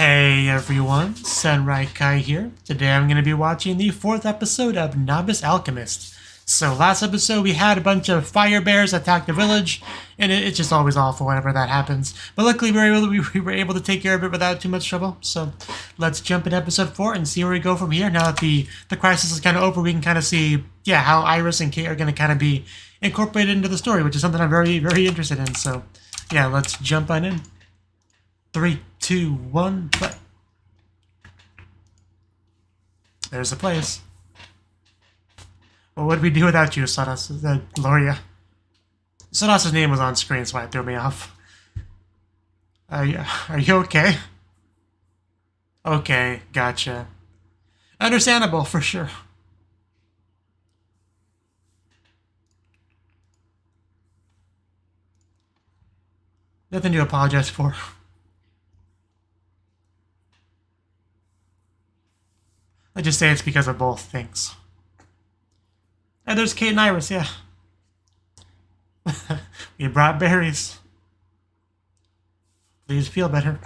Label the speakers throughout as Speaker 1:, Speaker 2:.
Speaker 1: Hey everyone, Samurai Kai here. Today I'm going to be watching the 4th episode of Novice Alchemist. So last episode we had a bunch of fire bears attack the village, and it's just always awful whenever that happens. But luckily we were able to take care of it without too much trouble. So let's jump into episode 4 and see where we go from here. Now that the crisis is kind of over, we can kind of see, how Iris and Kate are going to kind of be incorporated into the story, which is something I'm very, very interested in. So yeah, let's jump on in. 3, 2, 1, play. There's the place. What would we do without you, Sadas? Gloria. Sadas' name was on screen, so it threw me off. Are you okay? Okay, gotcha. Understandable, for sure. Nothing to apologize for. Let's just say it's because of both things. And there's Kate and Iris, yeah. We brought berries. Please feel better.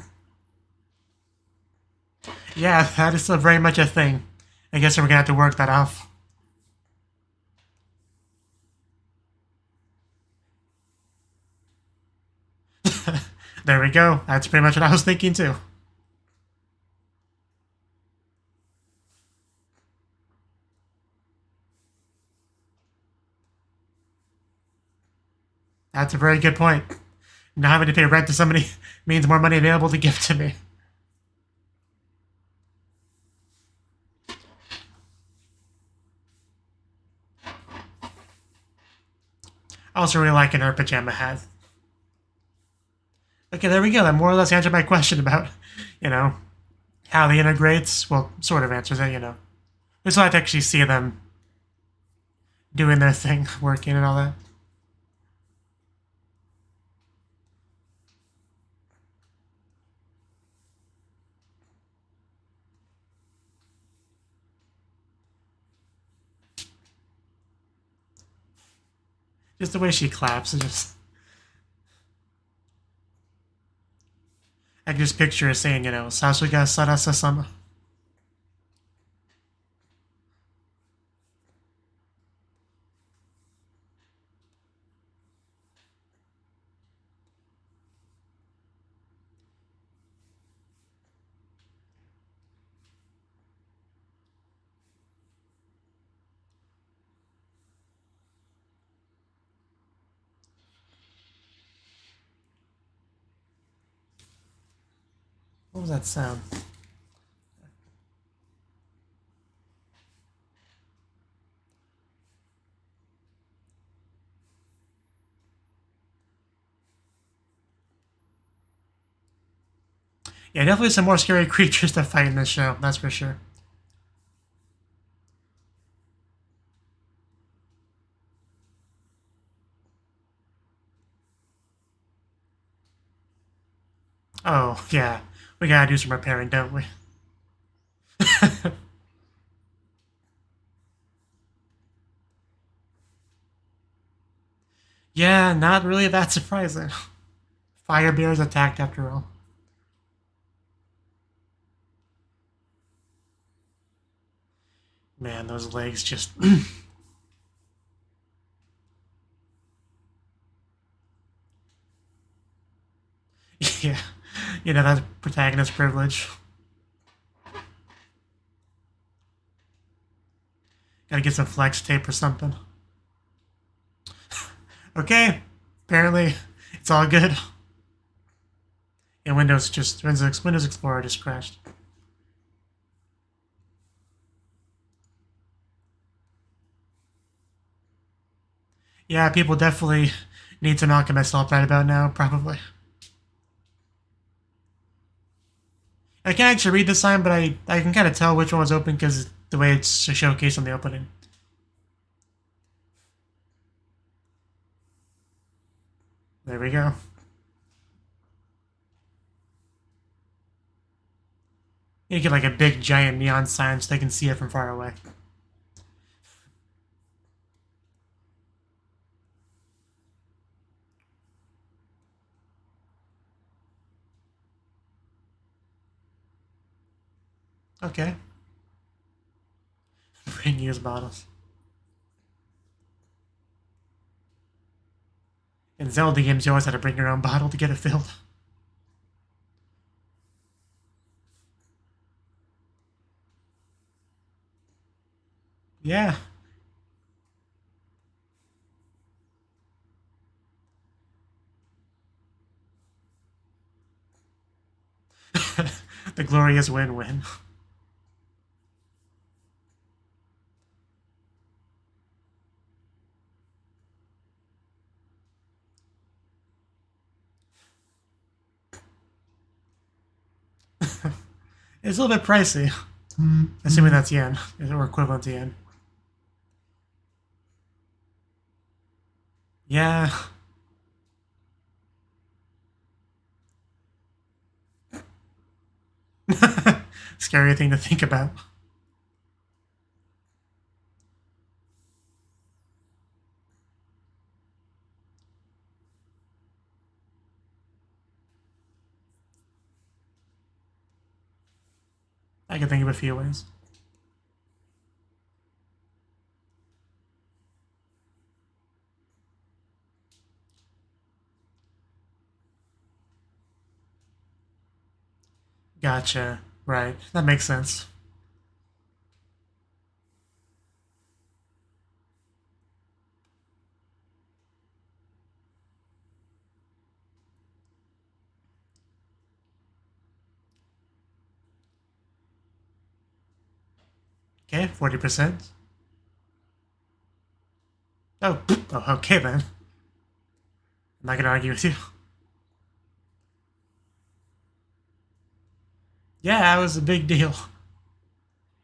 Speaker 1: Yeah, that is still very much a thing. I guess we're gonna have to work that off. There we go. That's pretty much what I was thinking too. That's a very good point. Not having to pay rent to somebody means more money available to give to me. I also really like her pajama hat. Okay, there we go. That more or less answered my question about, how they integrates. Well, sort of answers it, We still have to actually see them doing their thing, working and all that. Just the way she claps, it just... I can just picture her saying, Sasuga Sarasa-sama. What was that sound? Yeah, definitely some more scary creatures to fight in this show, that's for sure. Oh, yeah. We gotta do some repairing, don't we? Yeah, not really that surprising. Fire bears attacked after all. Man, those legs just... Yeah, that's protagonist privilege. Gotta get some flex tape or something. Okay, apparently it's all good. And Windows Explorer just crashed. Yeah, people definitely need some alchemist help right about now, probably. I can't actually read the sign, but I can kind of tell which one was open because the way it's showcased on the opening. There we go. You get like a big giant neon sign so they can see it from far away. Okay. Bring used bottles. In Zelda games, you always had to bring your own bottle to get it filled. Yeah. The glorious win-win. It's a little bit pricey. Assuming that's yen, or equivalent to yen. Yeah. Scary thing to think about. I can think of a few ways. Gotcha. Right. That makes sense. Okay, 40%. Oh, okay then. I'm not gonna argue with you. Yeah, that was a big deal.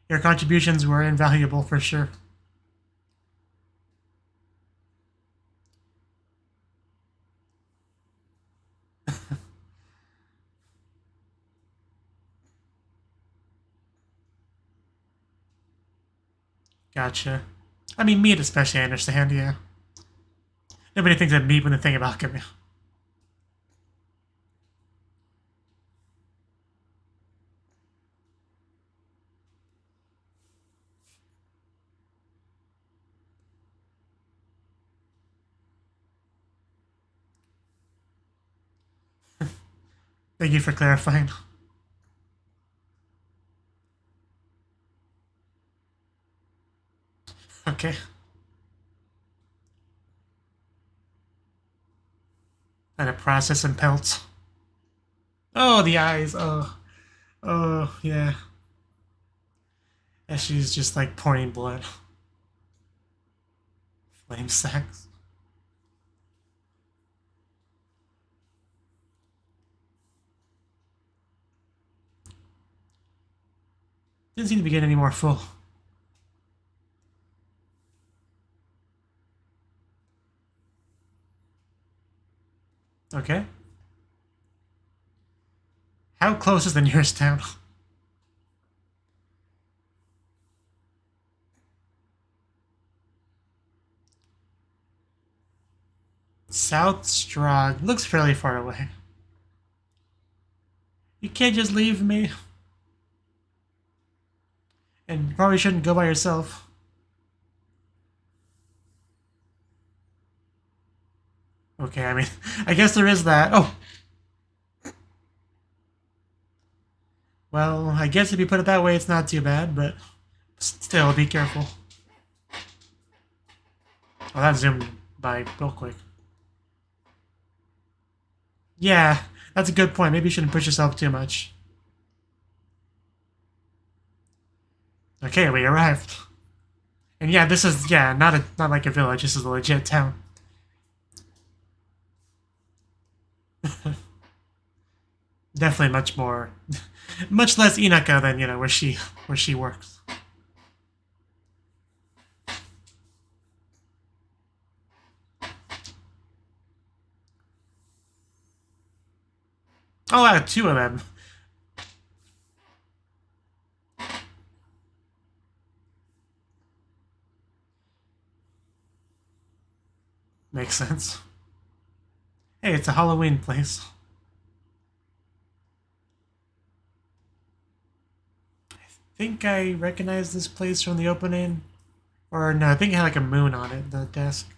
Speaker 1: Your contributions were invaluable for sure. Gotcha. I mean, meat especially, I understand, yeah. Nobody thinks of meat when they think of alchemy. Thank you for clarifying. Okay. And a process and pelts. Oh, the eyes. Oh. Oh, yeah. And she's just like pouring blood. Flame sacks. Didn't seem to be getting any more full. Okay. How close is the nearest town? South Strahd. Looks fairly far away. You can't just leave me. And you probably shouldn't go by yourself. Okay, I mean, I guess there is that. Oh! Well, I guess if you put it that way, it's not too bad, but still, be careful. Oh, that zoomed by real quick. Yeah, that's a good point. Maybe you shouldn't push yourself too much. Okay, we arrived. And yeah, this is, yeah, not like a village. This is a legit town. Definitely much more, much less Inaka than, you know, where she works. Oh, I have two of them. Makes sense. Hey, it's a Halloween place. think I recognize this place from the opening. Or no, I think it had like a moon on it, the desk.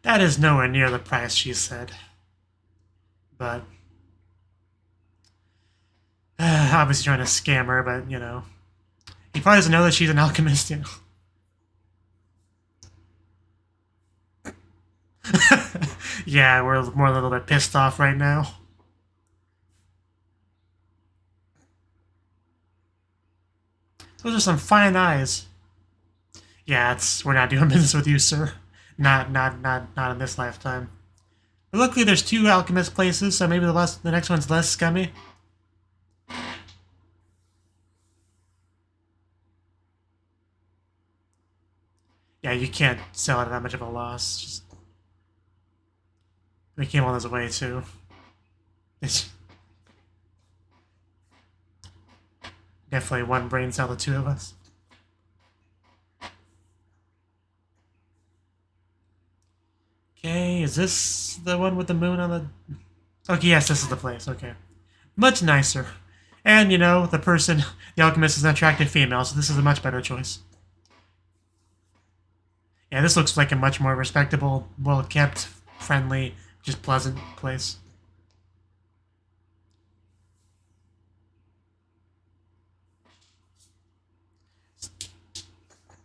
Speaker 1: That is nowhere near the price she said. But obviously trying to scam her, but you know. He probably doesn't know that she's an alchemist, you know. Yeah, we're more a little bit pissed off right now. Those are some fine eyes. Yeah, we're not doing business with you, sir. Not in this lifetime. But luckily, there's 2 alchemist places, so maybe the next one's less scummy. Yeah, you can't sell at that much of a loss. Just we came all this way too. It's definitely one brain cell, the 2 of us. Okay, is this the one with the moon on the... Okay, yes, this is the place, okay. Much nicer. And, you know, the alchemist is an attractive female, so this is a much better choice. Yeah, this looks like a much more respectable, well-kept, friendly, just pleasant place.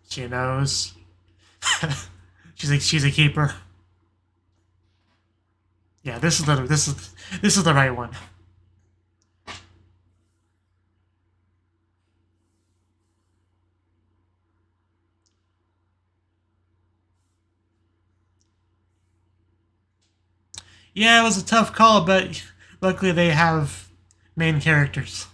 Speaker 1: She knows. she's a keeper. Yeah, this is the right one. Yeah, it was a tough call, but luckily they have main characters.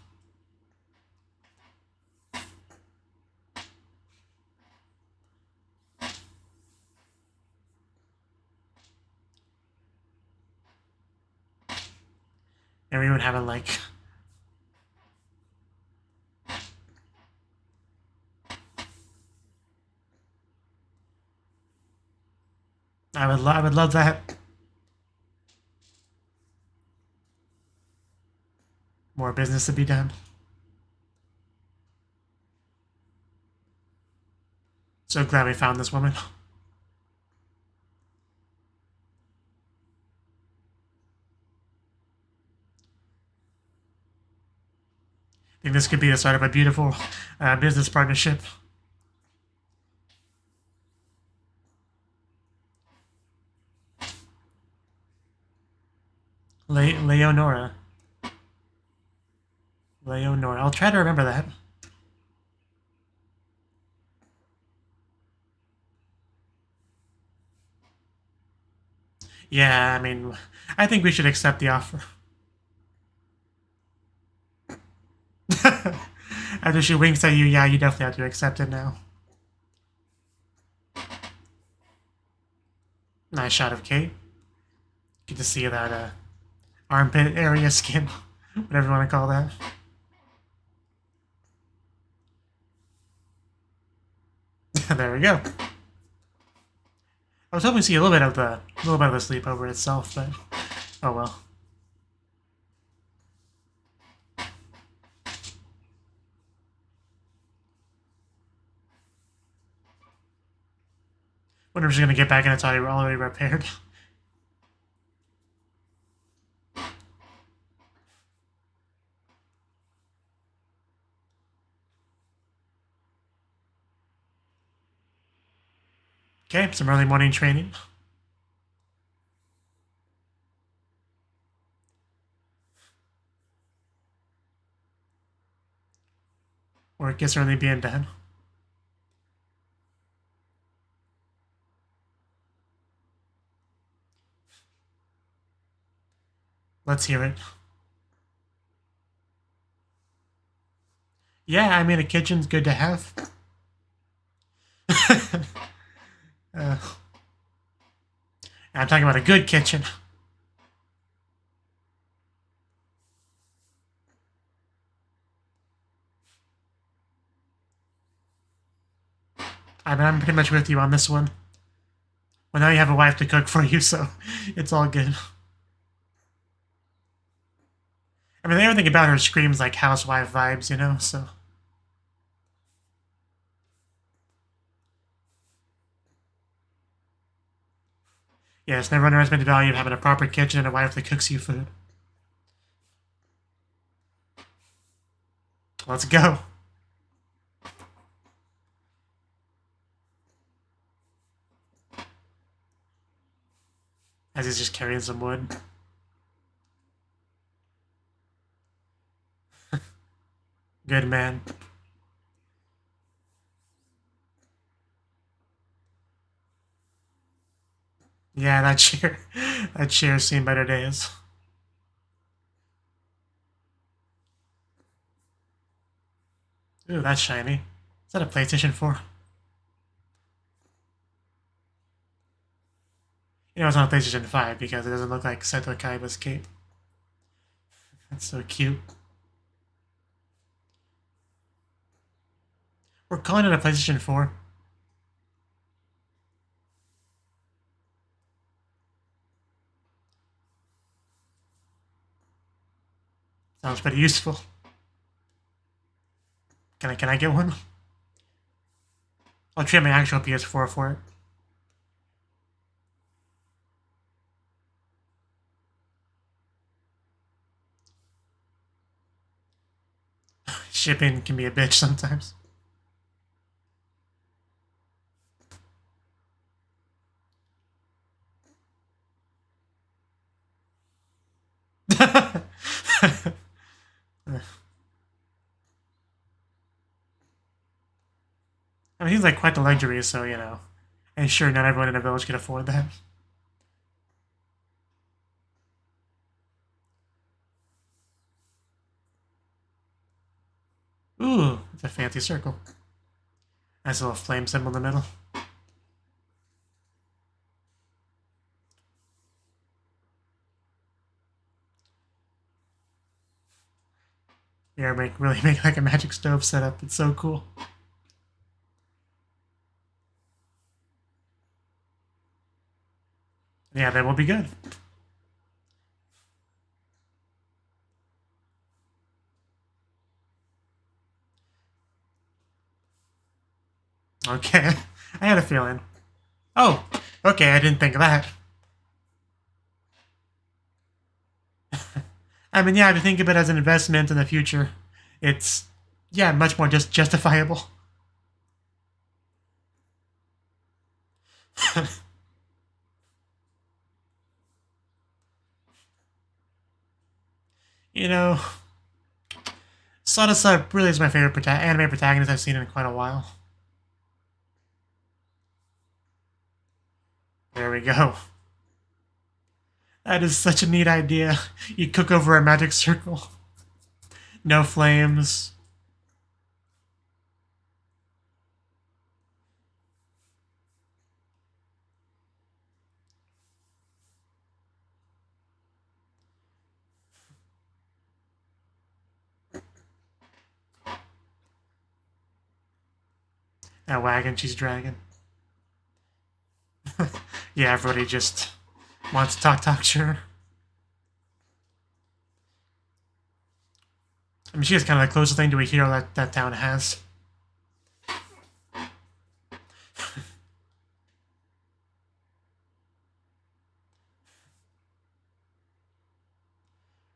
Speaker 1: Everyone having like... I would love that. More business to be done. So glad we found this woman. I think this could be the start of a beautiful business partnership. Leonora. I'll try to remember that. Yeah, I mean, I think we should accept the offer. After she winks at you, yeah, you definitely have to accept it now. Nice shot of Kate. Good to see that armpit area skin, whatever you want to call that. There we go. I was hoping to see a little bit of the sleepover itself, but oh well. Wonder if she's gonna get back in a toddy already repaired. Okay, some early morning training. Work is certainly being done. Let's hear it. Yeah, I mean, a kitchen's good to have. I'm talking about a good kitchen. I mean, I'm pretty much with you on this one. Well, now you have a wife to cook for you, so it's all good. I mean, everything about her screams like housewife vibes, you know, so... Yes, never underestimate the value of having a proper kitchen and a wife that cooks you food. Let's go. As he's just carrying some wood. Good man. Yeah, that chair's seen better days. Ooh, that's shiny. Is that a PlayStation 4? You know, it's not a PlayStation 5 because it doesn't look like Seto Kaiba's cape. That's so cute. We're calling it a PlayStation 4. Sounds pretty useful. Can I get one? I'll trade my actual PS4 for it. Shipping can be a bitch sometimes. I mean, he's like quite the luxury, so, you know. And sure, not everyone in the village can afford that. Ooh, it's a fancy circle. Nice little flame symbol in the middle. Yeah, really make like a magic stove setup. It's so cool. Yeah, that will be good. Okay, I had a feeling. Oh, okay, I didn't think of that. I mean, yeah, if you think of it as an investment in the future, it's, yeah, much more just justifiable. You know, Sadasa really is my favorite anime protagonist I've seen in quite a while. There we go. That is such a neat idea. You cook over a magic circle. No flames. That wagon she's dragging. Yeah, everybody just wants to talk, sure. I mean, she is kind of the closest thing to a hero that town has.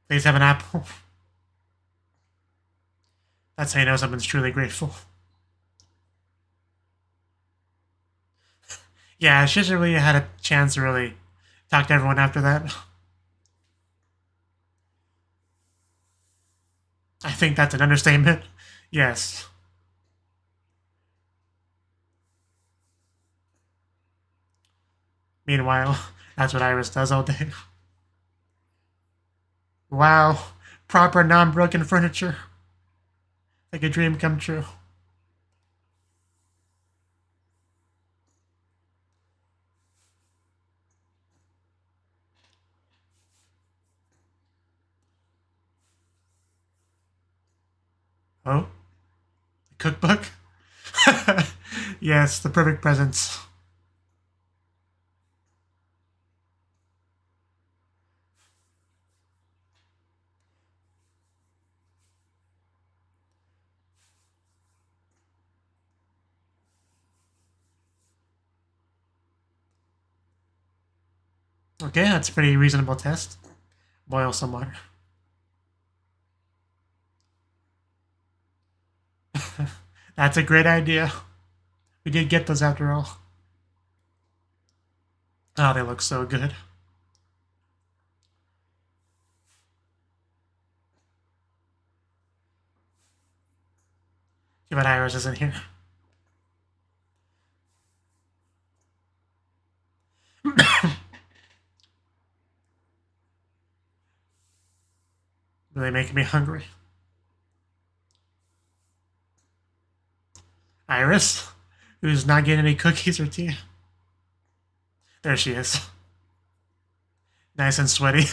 Speaker 1: Please have an apple. That's how you know someone's truly grateful. Yeah, she hasn't really had a chance to really talk to everyone after that. I think that's an understatement. Yes. Meanwhile, that's what Iris does all day. Wow. Proper non-broken furniture. Like a dream come true. Oh? Cookbook? Yes, the perfect presents. Okay, that's a pretty reasonable test. Boil some water. That's a great idea. We did get those after all. Oh, they look so good. Too bad Iris isn't here. Really making me hungry. Iris, who's not getting any cookies or tea. There she is. Nice and sweaty.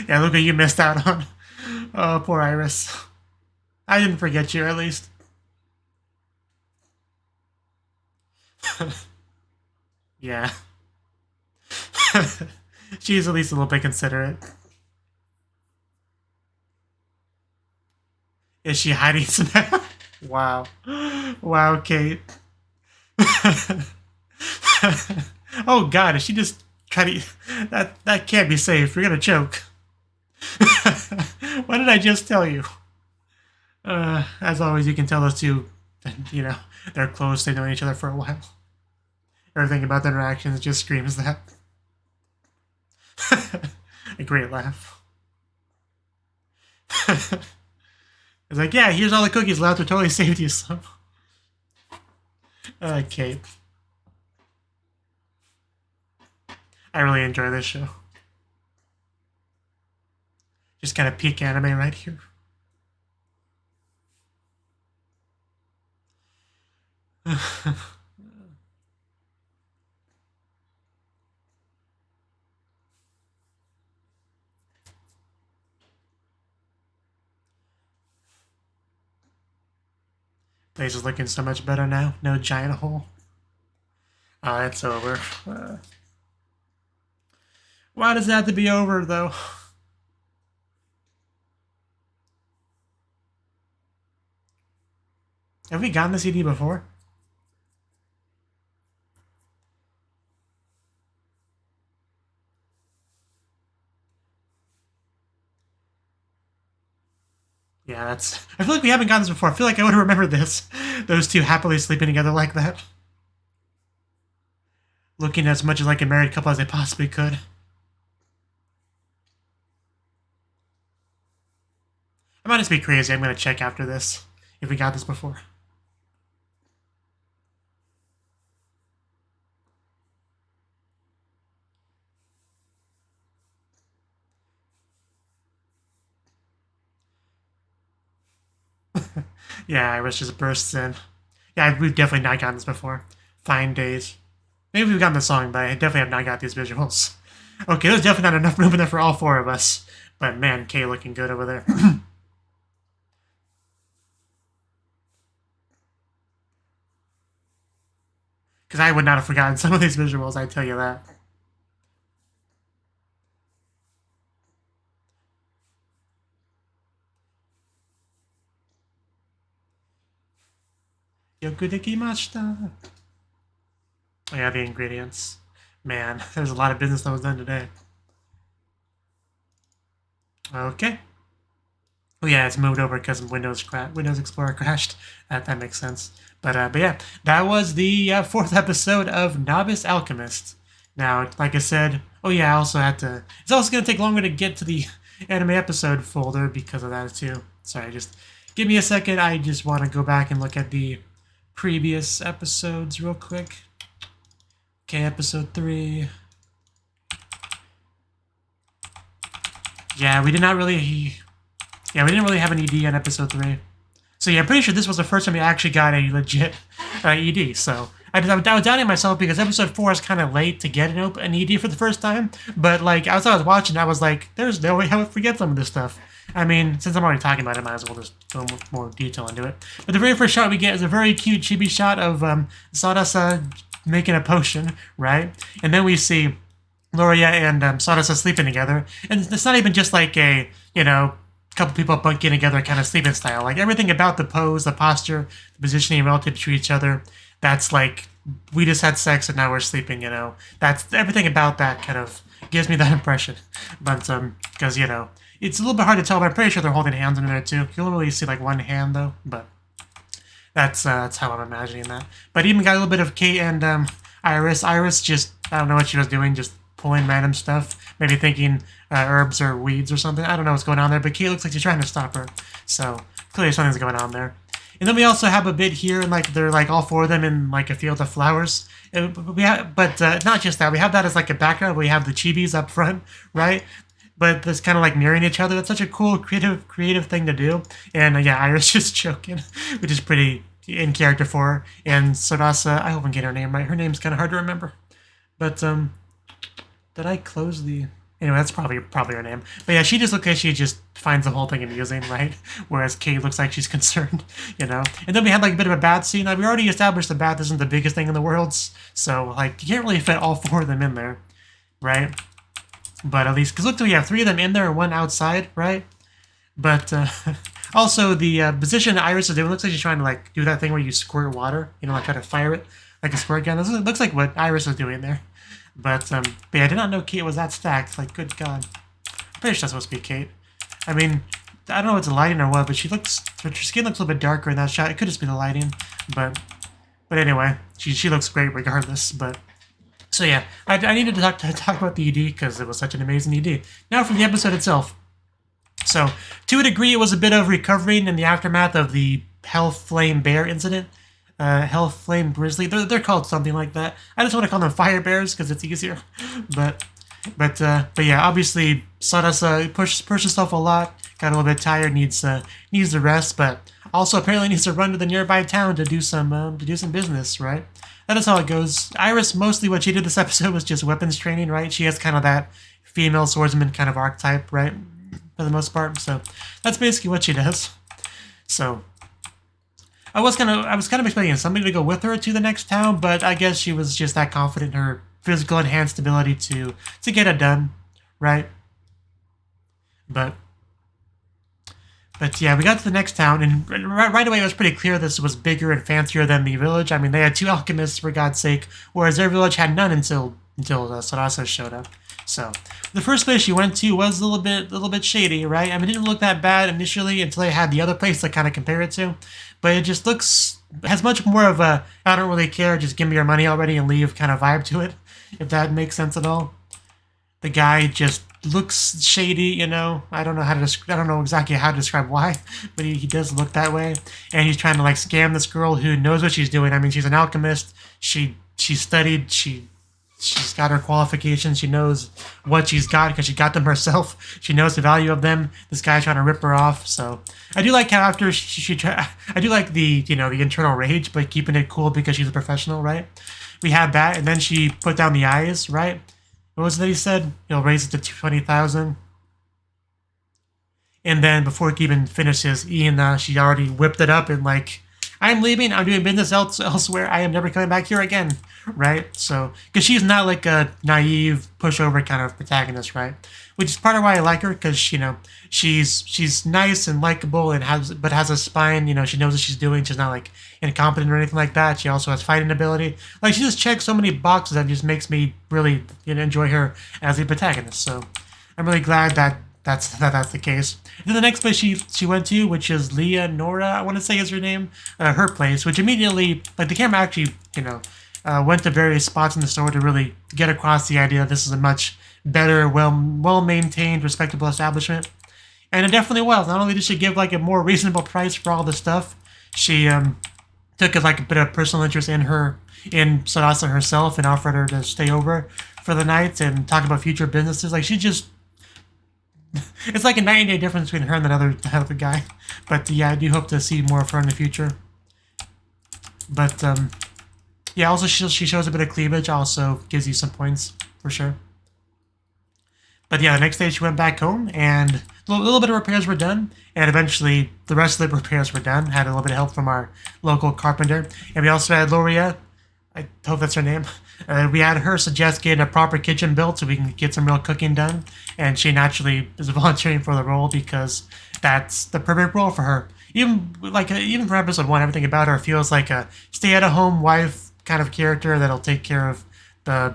Speaker 1: Yeah, look what you missed out on. Oh, poor Iris. I didn't forget you, at least. Yeah. She's at least a little bit considerate. Is she hiding some? Wow. Wow, Kate. Oh god, is she just trying to... That can't be safe. You're gonna choke. What did I just tell you? As always, you can tell those two, you know, they're close, they've known each other for a while. Everything about their interactions just screams that. A great laugh. It's like, yeah, here's all the cookies left. We totally saved you some. Kate. I really enjoy this show. Just kind of peak anime right here. Place is looking so much better now. No giant hole. Oh, it's over. Why does it have to be over, though? Have we gotten the CD before? Yeah, that's... I feel like we haven't gotten this before. I feel like I would have remembered this. Those two happily sleeping together like that. Looking as much like a married couple as they possibly could. I might just be crazy. I'm going to check after this. If we got this before. Yeah, Iris just bursts in. Yeah, we've definitely not gotten this before. Fine days. Maybe we've gotten the song, but I definitely have not got these visuals. Okay, there's definitely not enough movement there for all four of us. But man, Kay looking good over there. Because I would not have forgotten some of these visuals, I tell you that. Yoku dekimashita. Oh yeah, the ingredients. Man, there's a lot of business that was done today. Okay. Oh yeah, it's moved over because Windows Explorer crashed. That makes sense. But yeah, that was the fourth episode of Novice Alchemist. Now, like I said, oh yeah, I also had to... It's also going to take longer to get to the anime episode folder because of that too. Sorry, just give me a second. I just want to go back and look at the previous episodes real quick. Okay, episode 3. Yeah, we didn't really have an ED on episode 3. So yeah, I'm pretty sure this was the first time we actually got a legit ED. So was doubting myself because episode 4 is kind of late to get an ED for the first time. But like as I was watching, I was like, there's no way I would forget some of this stuff. I mean, since I'm already talking about it, I might as well just go with more detail into it. But the very first shot we get is a very cute chibi shot of Sarasa making a potion, right? And then we see Loria and Sarasa sleeping together. And it's not even just like a, couple people bunking together kind of sleeping style. Like everything about the pose, the posture, the positioning relative to each other, that's like, we just had sex and now we're sleeping, That's everything about that kind of gives me that impression. But, because, it's a little bit hard to tell, but I'm pretty sure they're holding hands in there too. You don't really see like one hand though, but that's how I'm imagining that. But even got a little bit of Kate and Iris. Iris just, I don't know what she was doing, just pulling random stuff, maybe thinking herbs or weeds or something. I don't know what's going on there, but Kate looks like she's trying to stop her. So clearly something's going on there. And then we also have a bit here, and like they're like all 4 of them in like a field of flowers. But not just that, we have that as like a background. We have the chibis up front, right? But it's kind of like mirroring each other. That's such a cool, creative thing to do. And yeah, Iris just choking, which is pretty in character for her. And Sarasa, I hope I'm getting her name right. Her name's kind of hard to remember. But did I close the? Anyway, that's probably her name. But yeah, she just looks like she just finds the whole thing amusing, right? Whereas Kate looks like she's concerned, And then we had like a bit of a bath scene. Like we already established the bath isn't the biggest thing in the world, so like you can't really fit all 4 of them in there, right? But at least, because look, we have 3 of them in there and 1 outside, right? But also the position Iris is doing looks like she's trying to like do that thing where you squirt water, like try to fire it like a squirt gun. This looks like what Iris is doing there. But yeah, I did not know Kate was that stacked. Like, good God. I'm pretty sure that's supposed to be Kate. I mean, I don't know if it's the lighting or what, but her skin looks a little bit darker in that shot. It could just be the lighting, but anyway, she looks great regardless. But so yeah, I needed to talk about the ED because it was such an amazing ED. Now for the episode itself. So to a degree, it was a bit of recovering in the aftermath of the Hell Flame Bear incident. Hell Flame Grizzly. They're called something like that. I just want to call them Fire Bears because it's easier. But yeah, obviously Sarasa pushed herself a lot. Got a little bit tired. Needs the rest, but also apparently needs to run to the nearby town to do some business. Right. That is how it goes. Iris, mostly what she did this episode was just weapons training. Right. She has kind of that female swordsman kind of archetype. Right. For the most part. So that's basically what she does. So. I was kind of expecting somebody to go with her to the next town, but I guess she was just that confident in her physical enhanced ability to get it done, right? But yeah, we got to the next town, and right away it was pretty clear this was bigger and fancier than the village. I mean, they had 2 alchemists for God's sake, whereas their village had none until Sarasa showed up. So the first place she went to was a little bit shady, right? I mean, it didn't look that bad initially until they had the other place to kind of compare it to. But it just has much more of a, I don't really care, just give me your money already and leave kind of vibe to it, if that makes sense at all. The guy just looks shady, I don't know exactly how to describe why, but he does look that way. And he's trying to like scam this girl who knows what she's doing. I mean, she's an alchemist. She studied, She's got her qualifications. She knows what she's got because she got them herself. She knows the value of them. This guy's trying to rip her off. So I do like how after I do like the the internal rage, but keeping it cool because she's a professional, right? We have that, and then she put down the eyes, right? What was it that he said? He'll raise it to 20,000. And then before he could even finish his Ian, she already whipped it up and like, I'm leaving. I'm doing business elsewhere. I am never coming back here again, right? So, because she's not like a naive, pushover kind of protagonist, right? Which is part of why I like her, because she's nice and likable and has a spine. She knows what she's doing. She's not like incompetent or anything like that. She also has fighting ability. Like she just checks so many boxes that just makes me really enjoy her as a protagonist. So, I'm really glad that that's the case. And then the next place she went to, which is Leonora, I want to say is her name, her place, which immediately, like the camera actually, went to various spots in the store to really get across the idea that this is a much better, well-maintained, respectable establishment. And it definitely was. Not only did she give like a more reasonable price for all the stuff, she took like a bit of personal interest in Sarasa herself and offered her to stay over for the night and talk about future businesses. Like she just, it's like a 90-day difference between her and that other guy. But yeah, I do hope to see more of her in the future. But Yeah, also she shows a bit of cleavage, also gives you some points for sure. But yeah, the next day she went back home, and a little bit of repairs were done, and eventually the rest of the repairs were done. Had a little bit of help from our local carpenter, and we also had Loria, I hope that's her name. We had her suggest getting a proper kitchen built so we can get some real cooking done, and she naturally is volunteering for the role because that's the perfect role for her. Even for episode 1, everything about her feels like a stay-at-home wife kind of character that'll take care of the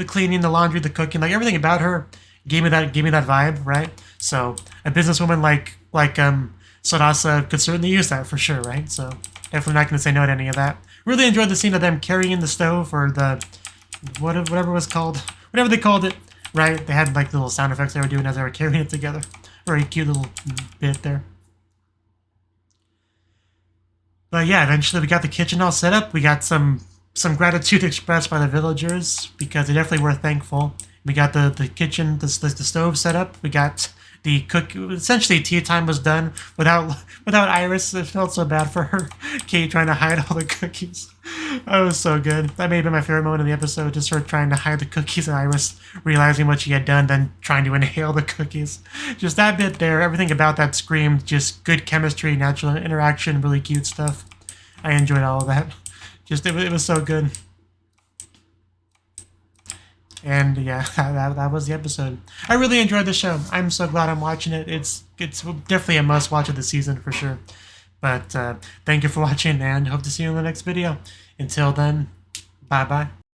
Speaker 1: cleaning, the laundry, the cooking, like everything about her gave me that vibe, right? So a businesswoman like Sorasa could certainly use that for sure, right? So definitely not going to say no to any of that. Really enjoyed the scene of them carrying the stove, or the whatever it was called, whatever they called it, right? They had like little sound effects they were doing as they were carrying it together. Very cute little bit there. But yeah, eventually we got the kitchen all set up. We got some gratitude expressed by the villagers because they definitely were thankful. We got the kitchen, the stove set up. We got the cook. Essentially, tea time was done without Iris. It felt so bad for her. Kate trying to hide all the cookies. That was so good. That may have been my favorite moment of the episode. Just her trying to hide the cookies and Iris realizing what she had done, then trying to inhale the cookies. Just that bit there. Everything about that screamed just good chemistry, natural interaction, really cute stuff. I enjoyed all of that. Just it was so good. And yeah, that was the episode. I really enjoyed the show. I'm so glad I'm watching it. It's definitely a must watch of the season for sure. But thank you for watching, and hope to see you in the next video. Until then, bye bye.